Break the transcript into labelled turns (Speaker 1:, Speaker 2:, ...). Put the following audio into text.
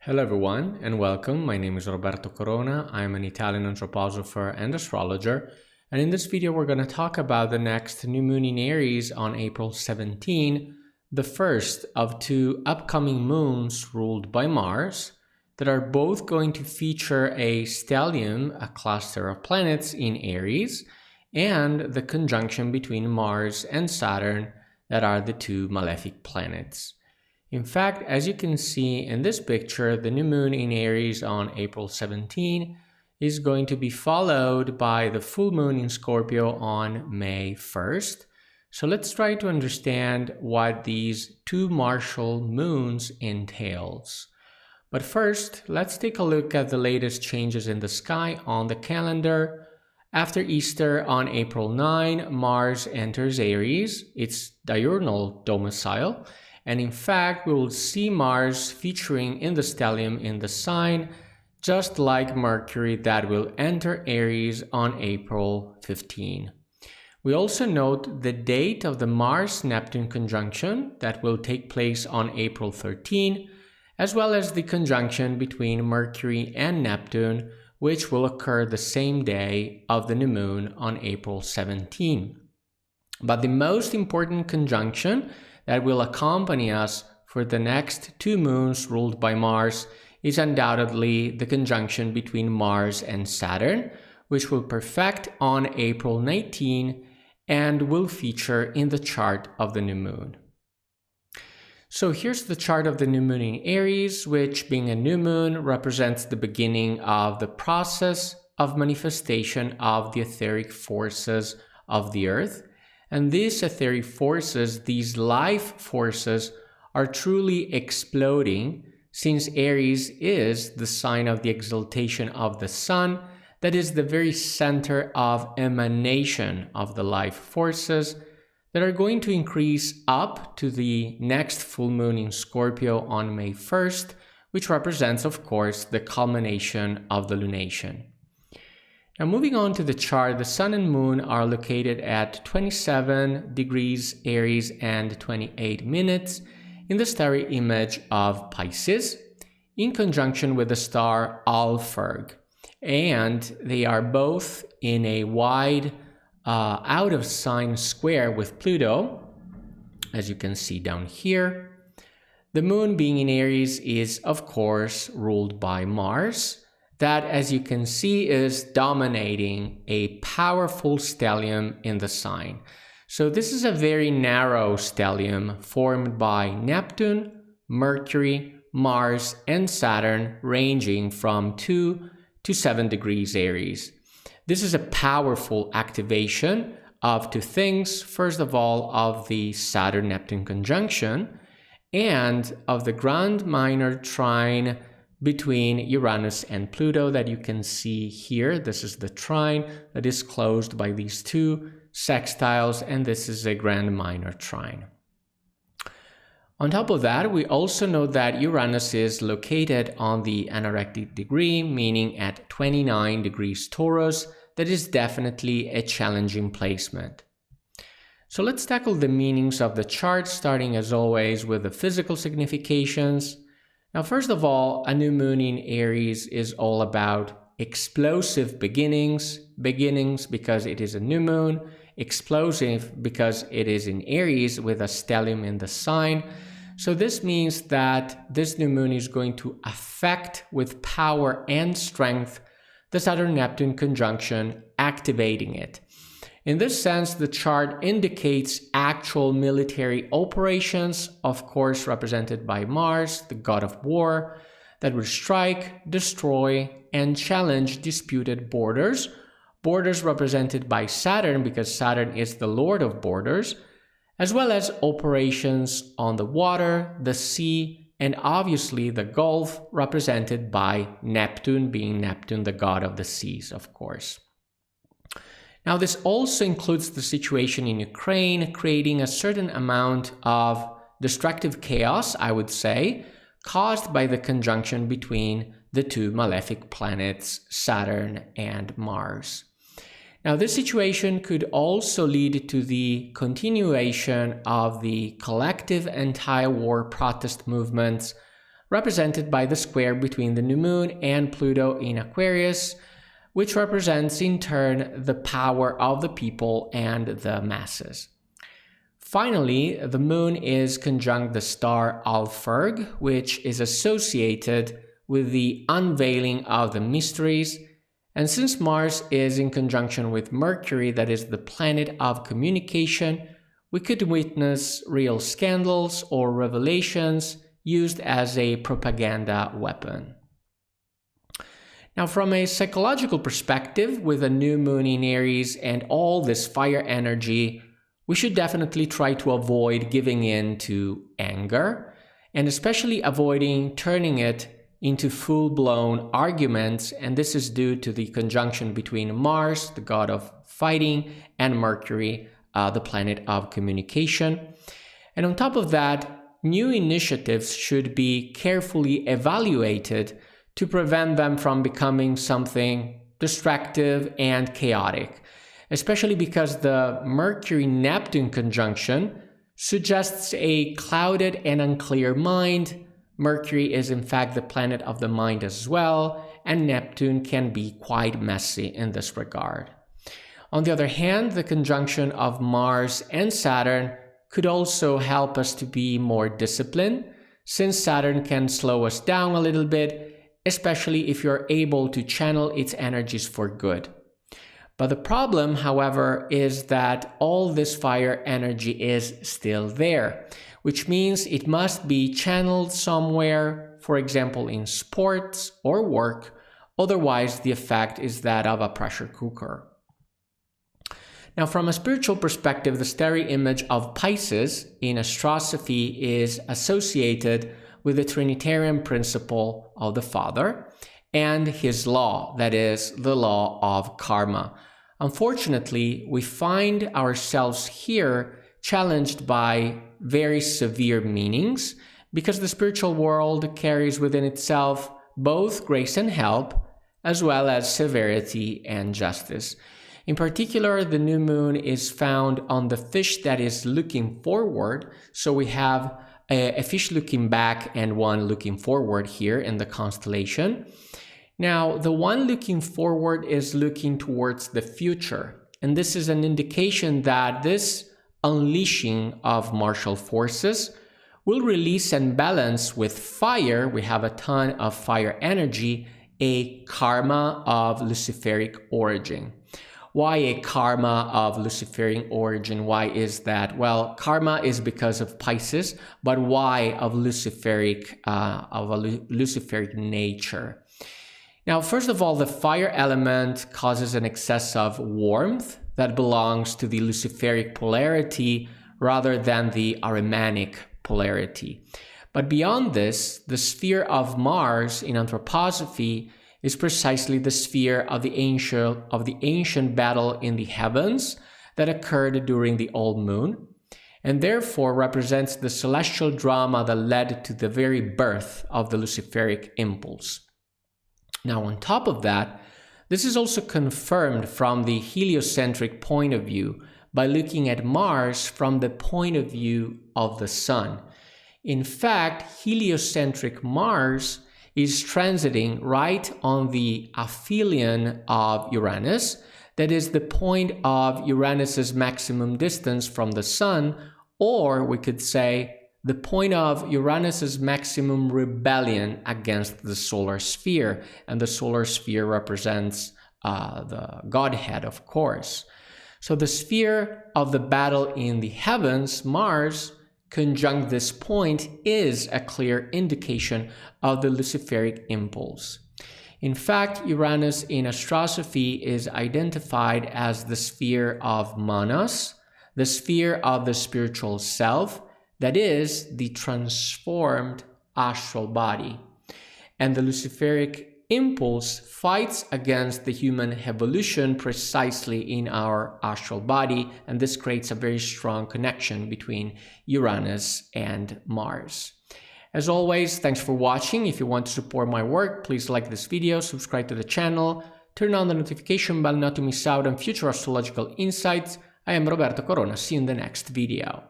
Speaker 1: Hello everyone and welcome. My name is Roberto Corona. I'm an Italian anthroposopher and astrologer. And in this video, we're going to talk about the next new moon in Aries on April 17, the first of two upcoming moons ruled by Mars that are both going to feature a stellium, a cluster of planets in Aries, and the conjunction between Mars and Saturn that are the two malefic planets. In fact, as you can see in this picture, the new moon in Aries on April 17 is going to be followed by the full moon in Scorpio on May 1st. So let's try to understand what these two martial moons entails. But first, let's take a look at the latest changes in the sky on the calendar. After Easter on April 9, Mars enters Aries, its diurnal domicile. And in fact, we will see Mars featuring in the stellium in the sign, just like Mercury that will enter Aries on April 15. We also note the date of the Mars-Neptune conjunction that will take place on April 13, as well as the conjunction between Mercury and Neptune, which will occur the same day of the new moon on April 17. But the most important conjunction that will accompany us for the next two moons ruled by Mars is undoubtedly the conjunction between Mars and Saturn, which will perfect on April 19 and will feature in the chart of the new moon. So here's the chart of the new moon in Aries, which, being a new moon, represents the beginning of the process of manifestation of the etheric forces of the Earth. And these etheric forces, these life forces, are truly exploding since Aries is the sign of the exaltation of the sun, that is the very center of emanation of the life forces that are going to increase up to the next full moon in Scorpio on May 1st, which represents, of course, the culmination of the lunation. Now moving on to the chart, the Sun and Moon are located at 27 degrees Aries and 28 minutes in the starry image of Pisces, in conjunction with the star Alphard. And they are both in a wide out-of-sign square with Pluto, as you can see down here. The Moon, being in Aries, is, of course, ruled by Mars, that, as you can see, is dominating a powerful stellium in the sign. So this is a very narrow stellium formed by Neptune, Mercury, Mars, and Saturn, ranging from 2 to 7 degrees Aries. This is a powerful activation of two things. First of all, of the Saturn-Neptune conjunction and of the grand minor trine between Uranus and Pluto that you can see here. This is the trine that is closed by these two sextiles, and this is a grand minor trine. On top of that, we also know that Uranus is located on the anorectic degree, meaning at 29 degrees Taurus. That is definitely a challenging placement. So let's tackle the meanings of the chart, starting as always with the physical significations. Now, first of all, a new moon in Aries is all about explosive beginnings because it is a new moon, explosive because it is in Aries with a stellium in the sign. So this means that this new moon is going to affect with power and strength the Saturn-Neptune conjunction, activating it. In this sense, the chart indicates actual military operations, of course represented by Mars, the god of war, that will strike, destroy, and challenge disputed borders. Borders represented by Saturn, because Saturn is the lord of borders, as well as operations on the water, the sea, and obviously the Gulf, represented by Neptune, being Neptune, the god of the seas, of course. Now, this also includes the situation in Ukraine, creating a certain amount of destructive chaos, I would say, caused by the conjunction between the two malefic planets, Saturn and Mars. Now, this situation could also lead to the continuation of the collective anti-war protest movements represented by the square between the new moon and Pluto in Aquarius, which represents in turn the power of the people and the masses. Finally, the moon is conjunct the star Alphurg, which is associated with the unveiling of the mysteries. And since Mars is in conjunction with Mercury, that is the planet of communication, we could witness real scandals or revelations used as a propaganda weapon. Now, from a psychological perspective, with a new moon in Aries and all this fire energy, we should definitely try to avoid giving in to anger, and especially avoiding turning it into full-blown arguments, and this is due to the conjunction between Mars, the god of fighting, and Mercury, the planet of communication. And on top of that, new initiatives should be carefully evaluated to prevent them from becoming something distractive and chaotic, especially because the Mercury-Neptune conjunction suggests a clouded and unclear mind. Mercury is in fact the planet of the mind as well, and Neptune can be quite messy in this regard. On the other hand, the conjunction of Mars and Saturn could also help us to be more disciplined, since Saturn can slow us down a little bit, especially if you're able to channel its energies for good. But the problem, however, is that all this fire energy is still there, which means it must be channeled somewhere, for example in sports or work, otherwise the effect is that of a pressure cooker. Now, from a spiritual perspective, the starry image of Pisces in astrology is associated with the Trinitarian principle of the Father and his law, that is, the law of karma. Unfortunately, we find ourselves here challenged by very severe meanings, because the spiritual world carries within itself both grace and help, as well as severity and justice. In particular, the new moon is found on the fish that is looking forward, so we have a fish looking back and one looking forward here in the constellation. Now, the one looking forward is looking towards the future, and this is an indication that this unleashing of martial forces will release and balance with fire. We have a ton of fire energy, a karma of Luciferic origin. Why a karma of Luciferian origin? Why is that? Well, karma is because of Pisces, but why of a Luciferic nature? Now, first of all, the fire element causes an excess of warmth that belongs to the Luciferic polarity rather than the Ahrimanic polarity. But beyond this, the sphere of Mars in anthroposophy is precisely the sphere of the ancient battle in the heavens that occurred during the old moon, and therefore represents the celestial drama that led to the very birth of the Luciferic impulse. Now, on top of that, this is also confirmed from the heliocentric point of view by looking at Mars from the point of view of the Sun. In fact, heliocentric Mars is transiting right on the aphelion of Uranus, that is the point of Uranus's maximum distance from the Sun, or we could say the point of Uranus's maximum rebellion against the solar sphere, and the solar sphere represents the Godhead, of course. So the sphere of the battle in the heavens, Mars, conjunct this point, is a clear indication of the Luciferic impulse. In fact, Uranus in astrology is identified as the sphere of Manas, the sphere of the spiritual self, that is, the transformed astral body. And the Luciferic impulse fights against the human evolution precisely in our astral body, and this creates a very strong connection between Uranus and Mars. As always, thanks for watching. If you want to support my work, please like this video, subscribe to the channel, turn on the notification bell not to miss out on future astrological insights. I am Roberto Corona. See you in the next video.